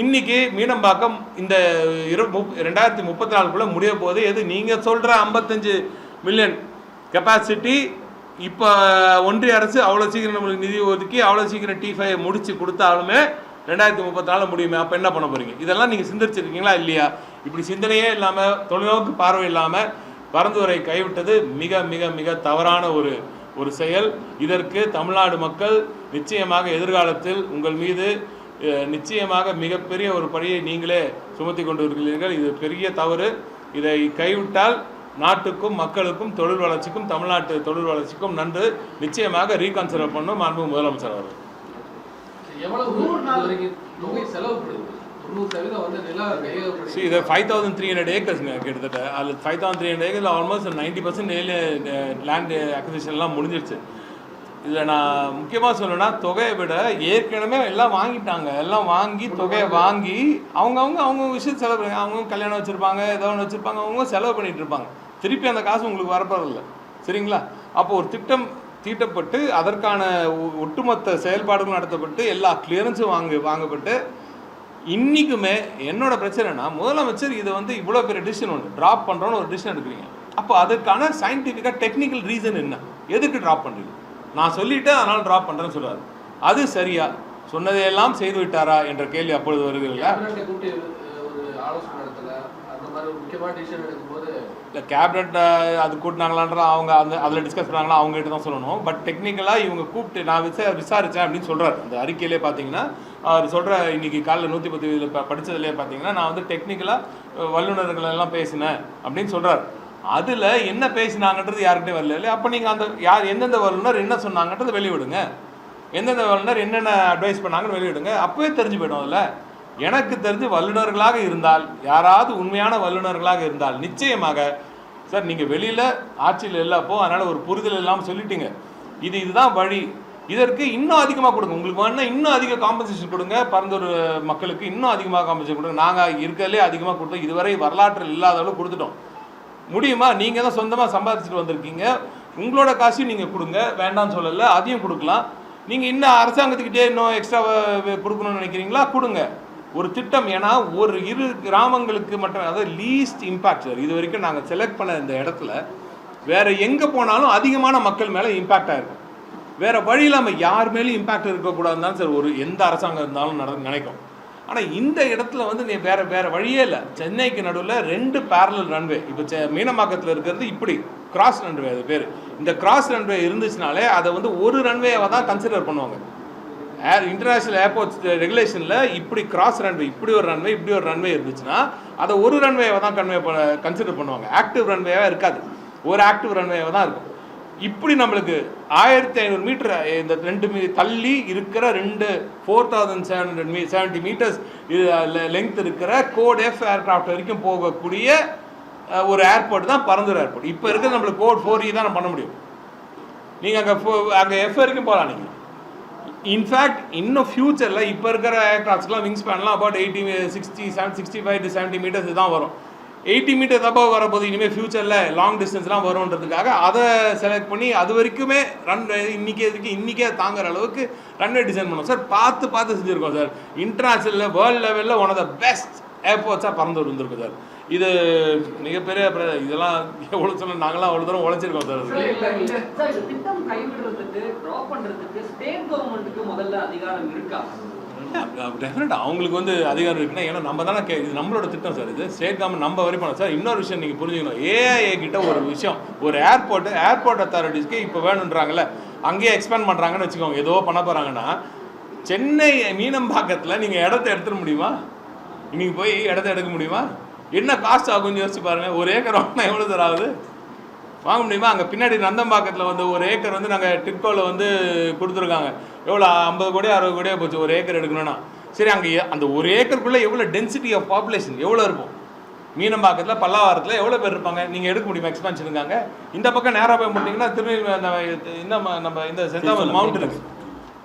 இன்னைக்கு மீனம்பாக்கம் இந்த 2034 முடிய போது எது நீங்கள் சொல்கிற 55 மில்லியன் கெப்பாசிட்டி இப்போ ஒன்றிய அரசு அவ்வளோ சீக்கிரம் நம்மளுக்கு நிதி ஒதுக்கி அவ்வளோ சீக்கிரம் T5 முடிச்சு கொடுத்தாலுமே 2034 முடியுமே. அப்போ என்ன பண்ண போகிறீங்க? இதெல்லாம் நீங்கள் சிந்திச்சிருக்கீங்களா இல்லையா? இப்படி சிந்தனையே இல்லாமல் தொலைநோக்கு பார்வை இல்லாமல் பரந்துரை கைவிட்டது மிக மிக மிக தவறான ஒரு செயல். இதற்கு தமிழ்நாடு மக்கள் நிச்சயமாக எதிர்காலத்தில் உங்கள் மீது நிச்சயமாக மிகப்பெரிய ஒரு பணியை நீங்களே சுமத்தி கொண்டு இருக்கிறீர்கள். இது பெரிய தவறு. இதை கைவிட்டால் நாட்டுக்கும் மக்களுக்கும் தொழில் வளர்ச்சிக்கும் தமிழ்நாட்டு தொழில் வளர்ச்சிக்கும் நன்று. நிச்சயமாக ரீகன்சிடர் பண்ணும் மாண்பு முதலமைச்சர் அவர்கள். இது 5300 ஏக்கர்ஸ்ங்க கிட்டத்தட்ட. அது 5300 ஏக்கர்ஸ் ஆல்மோஸ்ட் 90% லேண்ட் அக்விசிஷன்லாம் முடிஞ்சிருச்சு. இதில் நான் முக்கியமாக சொல்லணும்னா தொகையை விட ஏற்கனவே எல்லாம் வாங்கிட்டாங்க. எல்லாம் வாங்கி தொகையை வாங்கி அவங்க விஷயம் செலவு பண்ணுங்க. அவங்க கல்யாணம் வச்சுருப்பாங்க, ஏதோ ஒன்று வச்சுருப்பாங்க, அவங்க செலவு பண்ணிகிட்டு இருப்பாங்க. திருப்பி அந்த காசு உங்களுக்கு வரப்போறதில்லை. சரிங்களா? அப்போ ஒரு திட்டம் தீட்டப்பட்டு அதற்கான ஒட்டுமொத்த செயல்பாடுகளும் நடத்தப்பட்டு எல்லா கிளியரன்ஸும் வாங்கப்பட்டு இன்றைக்குமே என்னோட பிரச்சனைனா முதலமைச்சர் இதை இவ்வளோ பெரிய டிசிஷன் ஒன்று ட்ராப் பண்ணுறோன்னு ஒரு டிசிஷன் எடுக்கிறீங்க. அப்போ அதுக்கான சயின்டிஃபிக்காக டெக்னிக்கல் ரீசன் என்ன? எதுக்கு ட்ராப் பண்ணுறீங்க? நான் சொல்லிவிட்டேன் அதனால் ட்ராப் பண்ணுறேன்னு சொல்கிறார். அது சரியா? சொன்னதையெல்லாம் செய்து விட்டாரா என்ற கேள்வி அப்பொழுது வருகிறீங்களா? இல்லை கேபினட் அது கூட்டினாங்களான்ற அவங்க அதில் டிஸ்கஸ் பண்ணாங்களா அவங்ககிட்ட தான் சொல்லணும். பட் டெக்னிக்கலாக இவங்க கூப்பிட்டு நான் விசாரித்தேன் அப்படின்னு சொல்கிறார். அந்த அறிக்கையிலே பார்த்தீங்கன்னா அவர் சொல்கிற இன்றைக்கி காலையில் 110 படித்ததுலேயே பார்த்தீங்கன்னா நான் டெக்னிக்கலாக வல்லுநர்கள் எல்லாம் பேசினேன் அப்படின்னு சொல்கிறார். அதில் என்ன பேசினாங்கன்றது யாருக்கிட்டே வரல இல்லையா? அப்போ நீங்கள் அந்த எந்தெந்த வல்லுநர் என்ன சொன்னாங்கன்றது வெளியிடுங்க. எந்தெந்த வல்லுநர் என்னென்ன அட்வைஸ் பண்ணாங்கன்னு வெளியிடுங்க. அப்போவே தெரிஞ்சு போய்டும். அதில் எனக்கு தெரிஞ்சு வல்லுநர்களாக இருந்தால் யாராவது உண்மையான வல்லுநர்களாக இருந்தால் நிச்சயமாக சார் நீங்கள் வெளியில் ஆட்சியில் இல்லப்போ அதனால் ஒரு புரிதல் இல்லாமல் சொல்லிட்டீங்க. இதுதான் வழி. இதற்கு இன்னும் அதிகமாக கொடுங்க. உங்களுக்கு வேணால் இன்னும் அதிக காம்பன்சேஷன் கொடுங்க. பரந்தூர் மக்களுக்கு இன்னும் அதிகமாக காம்பன்சேஷன் கொடுங்க. நாங்கள் இருக்கிறதுலே அதிகமாக கொடுத்தோம். இதுவரை வரலாற்றில் இல்லாத அளவு கொடுத்துட்டோம். முடியுமா? நீங்கள் தான் சொந்தமாக சம்பாதிச்சுட்டு வந்திருக்கீங்க. உங்களோட காசையும் நீங்கள் கொடுங்க, வேண்டாம்னு சொல்லலை, அதையும் கொடுக்கலாம். நீங்கள் இன்னும் அரசாங்கத்துக்கிட்டே இன்னும் எக்ஸ்ட்ரா கொடுக்கணும்னு நினைக்கிறீங்களா? கொடுங்க. ஒரு திட்டம். ஏன்னா ஒரு 2 கிராமங்களுக்கு மட்டும், அதாவது லீஸ்ட் இம்பேக்ட் சார். இது வரைக்கும் நாங்கள் செலக்ட் பண்ண இந்த இடத்துல வேறு எங்கே போனாலும் அதிகமான மக்கள் மேலே இம்பேக்ட் ஆகிருக்கும். வேறு வழி இல்லாமல் யார் மேலேயும் இம்பேக்ட் இருக்கக்கூடாதுன்னு தான் சார் ஒரு எந்த அரசாங்கம் இருந்தாலும் நினைக்கும். ஆனால் இந்த இடத்துல நீ வேறு வழியே இல்லை. சென்னைக்கு நடுவில் 2 பேரலல் ரன்வே. இப்போ மீனம்பாக்கத்தில் இருக்கிறது இப்படி கிராஸ் ரன்வே. அது பேர். இந்த கிராஸ் ரன்வே இருந்துச்சுனாலே அதை ஒரு ரன்வேவை தான் கன்சிடர் பண்ணுவாங்க. இன்டர்நேஷ்னல் ஏர்போர்ட்ஸ் ரெகுலேஷனில் இப்படி கிராஸ் ரன்வே, இப்படி ஒரு ரன்வே இருந்துச்சுன்னா அதை ஒரு ரன்வேவை தான் கன்சிடர் பண்ணுவாங்க. ஆக்டிவ் ரன்வேவாக இருக்காது. ஒரு ஆக்டிவ் ரன்வேவை தான் இருக்கும். இப்படி நம்மளுக்கு 1500 மீட்டர் இந்த 2 தள்ளி இருக்கிற 4770 மீட்டர்ஸ் லெங்த் இருக்கிற கோட் எஃப் ஏர்கிராஃப்ட் வரைக்கும் போகக்கூடிய ஒரு ஏர்போர்ட் தான் பரந்தூர் ஏர்போர்ட். இப்போ இருக்கிறது நம்மளுக்கு கோட் 4E தான் பண்ண முடியும். நீங்கள் அங்கே எஃப் வரைக்கும் போகலாம். நீங்கள் இன்ஃபேக்ட் இன்னும் ஃபியூச்சரில் இப்போ இருக்கிற ஏர்கிராஃப்ட்ஸ்லாம் விங் ஸ்பேன்லாம் அபவுட் 65 to 70 மீட்டர்ஸ் தான் வரும். 80 மீட்டர் அபவ் வரப்போது இனிமேல் ஃபியூச்சரில் லாங் டிஸ்டன்ஸ்லாம் வரும்ன்றதுக்காக அதை செலக்ட் பண்ணி அது வரைக்குமே ரன்வே இன்றைக்கே தாங்குற அளவுக்கு ரன்வே டிசைன் பண்ணோம் சார். பார்த்து செஞ்சுருக்கோம் சார். இன்டர்நேஷ்னலில் வேர்ல்டு லெவலில் ஒன் ஆஃப் த பெஸ்ட் ஏர்போர்ட்ஸாக பறந்து வந்திருக்கு சார். இது மிகப்பெரிய இதெல்லாம் எவ்வளோ சொல்ல நாங்களாம் அவ்வளோ தூரம் உழைச்சிருக்கோம் சார். திட்டம் கைவிடுறதுக்கு ட்ராப் பண்ணுறதுக்கு ஸ்டேட் கவர்மெண்ட்டுக்கு முதல்ல அதிகாரம் இருக்கா? டெஃபினட்டாக அவங்களுக்கு அதிகாரம் இருக்குன்னா, ஏன்னா நம்ம தானே இது நம்மளோட திட்டம் சார். இது ஸ்டேட் கவர்மெண்ட் நம்ம வரி பண்ணோம் சார். இன்னொரு விஷயம் நீங்கள் புரிஞ்சுக்கணும். ஏஐஏ கிட்ட ஒரு விஷயம், ஒரு ஏர்போர்ட் அத்தாரிட்டிஸ்க்கு இப்போ வேணுன்றாங்கல்ல, அங்கேயே எக்ஸ்பேண்ட் பண்ணுறாங்கன்னு வச்சுக்கோங்க. ஏதோ பண்ண போகிறாங்கன்னா சென்னை மீனம்பாக்கத்தில் நீங்கள் இடத்த எடுத்துட முடியுமா? இன்றைக்கி போய் இடத்த எடுக்க முடியுமா? என்ன காஸ்ட் ஆகும்னு யோசிச்சு பாருங்கள். ஒரு ஏக்கர் வாங்கினா எவ்வளோ சார் ஆகுது? வாங்க முடியுமா? அங்கே பின்னாடி நந்தம்பாக்கத்தில் ஒரு ஏக்கர் நாங்கள் டிட்கோவில் கொடுத்துருக்காங்க. எவ்வளோ 50 கோடி 60 கோடியாக போச்சு ஒரு ஏக்கர் எடுக்கணும்னா. சரி, அங்கே அந்த ஒரு ஏக்கருக்குள்ளே எவ்வளோ டென்சிட்டி ஆஃப் பாப்புலேஷன் எவ்வளோ இருக்கும்? மீனம்பாக்கத்தில் பல்லாவரத்தில் எவ்வளோ பேர் இருப்பாங்க? நீங்கள் எடுக்க முடியுமா? எக்ஸ்பான்ஷன் இருக்காங்க. இந்த பக்கம் நேராக போய் முடிட்டிங்கன்னா திருநெல்வேலி இந்த செந்தாமரை மவுண்ட் இருக்குது.